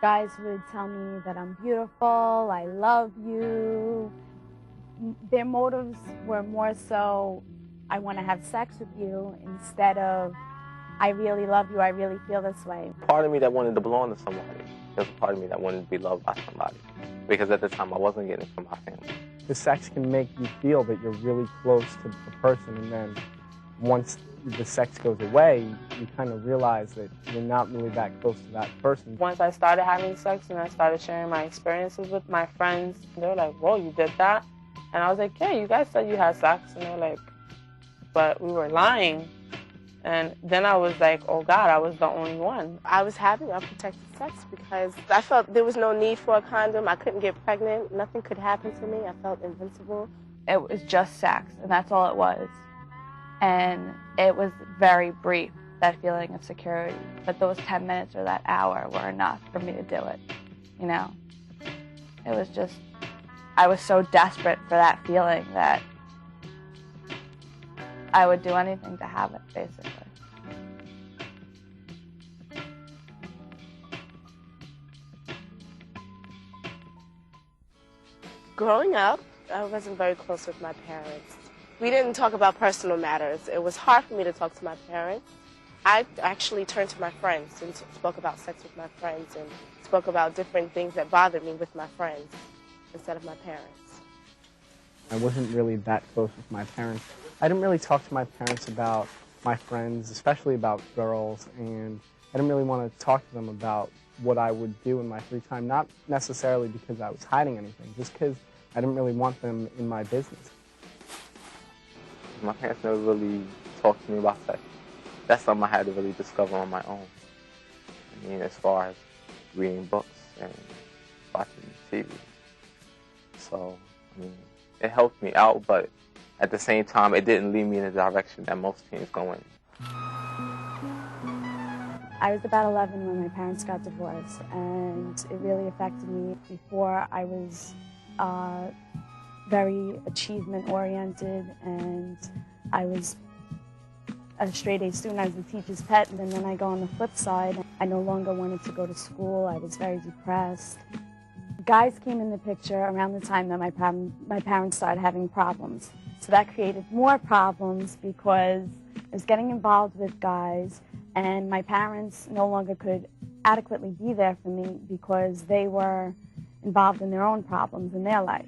Guys would tell me that I'm beautiful, I love you. Their motives were more so, I want to have sex with you, instead of, I really love you, I really feel this way. Part of me that wanted to belong to somebody. There's a part of me that wanted to be loved by somebody. Because at the time I wasn't getting it from my family. The sex can make you feel that you're really close to the person, and then once the sex goes away, you kind of realize that you're not really that close to that person. Once I started having sex and I started sharing my experiences with my friends, they were like, whoa, you did that? And I was like, yeah, you guys said you had sex. And they were like, but we were lying. And then I was like, oh God, I was the only one. I was having unprotected sex because I felt there was no need for a condom. I couldn't get pregnant. Nothing could happen to me. I felt invincible. It was just sex, and that's all it was. And it was very brief, that feeling of security. But those 10 minutes or that hour were enough for me to do it, you know? It was just, I was so desperate for that feeling that I would do anything to have it, basically. Growing up, I wasn't very close with my parents. We didn't talk about personal matters. It was hard for me to talk to my parents. I actually turned to my friends and spoke about sex with my friends and spoke about different things that bothered me with my friends instead of my parents. I wasn't really that close with my parents. I didn't really talk to my parents about my friends, especially about girls, and I didn't really want to talk to them about what I would do in my free time, not necessarily because I was hiding anything, just because I didn't really want them in my business. My parents never really talked to me about sex. That's something I had to really discover on my own. I mean, as far as reading books and watching TV. So, I mean, it helped me out, but at the same time, it didn't lead me in the direction that most teens go in. I was about 11 when my parents got divorced, and it really affected me. Before, I was very achievement-oriented, and I was a straight-A student. I was the teacher's pet, and then I go on the flip side. I no longer wanted to go to school. I was very depressed. Guys came in the picture around the time that my parents started having problems. So that created more problems because I was getting involved with guys, and my parents no longer could adequately be there for me because they were involved in their own problems in their life.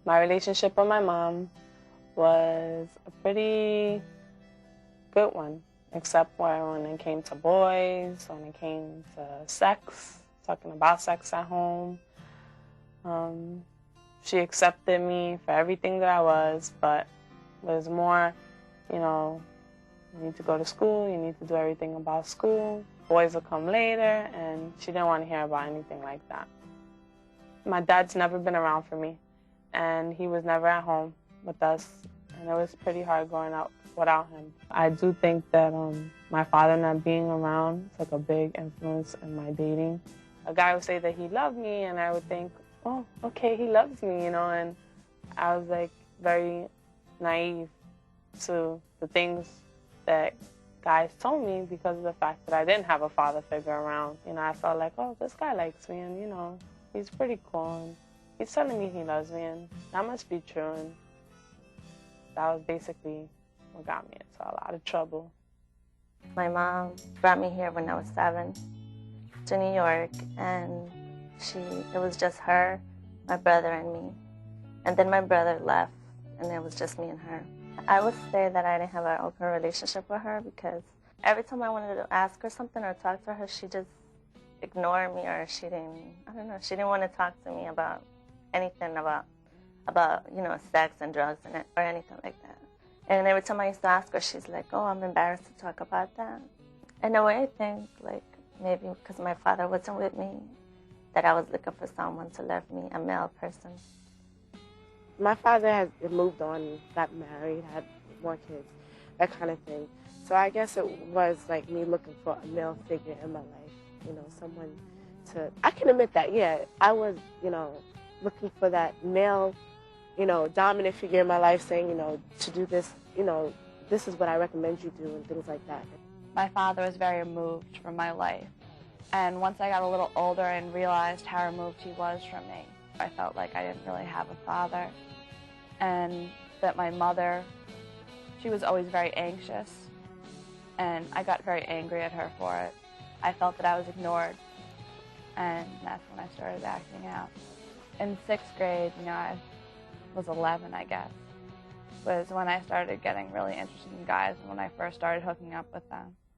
My relationship with my mom was a pretty good one, except when it came to boys, when it came to sex, talking about sex at home. She accepted me for everything that I was, but was more, you know, you need to go to school, you need to do everything about school. Boys will come later, and she didn't want to hear about anything like that. My dad's never been around for me, and he was never at home with us, and it was pretty hard growing up without him. I do think that my father not being around took a big influence in my dating. A guy would say that he loved me, and I would think, oh, okay, he loves me, you know, and I was like very naive to the things that guys told me because of the fact that I didn't have a father figure around. You know, I felt like, oh, this guy likes me, and, you know, he's pretty cool, and he's telling me he loves me, and that must be true, and that was basically what got me into a lot of trouble. My mom brought me here when I was 7 to New York, and it was just her, my brother, and me. And then my brother left, and it was just me and her. I would say that I didn't have an open relationship with her because every time I wanted to ask her something or talk to her, she just ignored me, or she didn't want to talk to me about anything about you know, sex and drugs or anything like that. And every time I used to ask her, she's like, oh, I'm embarrassed to talk about that. In a way, I think, like, maybe because my father wasn't with me, that I was looking for someone to love me, a male person. My father had moved on, got married, had more kids, that kind of thing. So I guess it was like me looking for a male figure in my life, you know, someone to, I can admit that, yeah, I was, you know, looking for that male dominant figure in my life saying, to do this, this is what I recommend you do and things like that. My father was very removed from my life. And once I got a little older and realized how removed he was from me, I felt like I didn't really have a father. And that my mother, she was always very anxious. And I got very angry at her for it. I felt that I was ignored. And that's when I started acting out. In 6th grade, I was 11, I guess, was when I started getting really interested in guys and when I first started hooking up with them.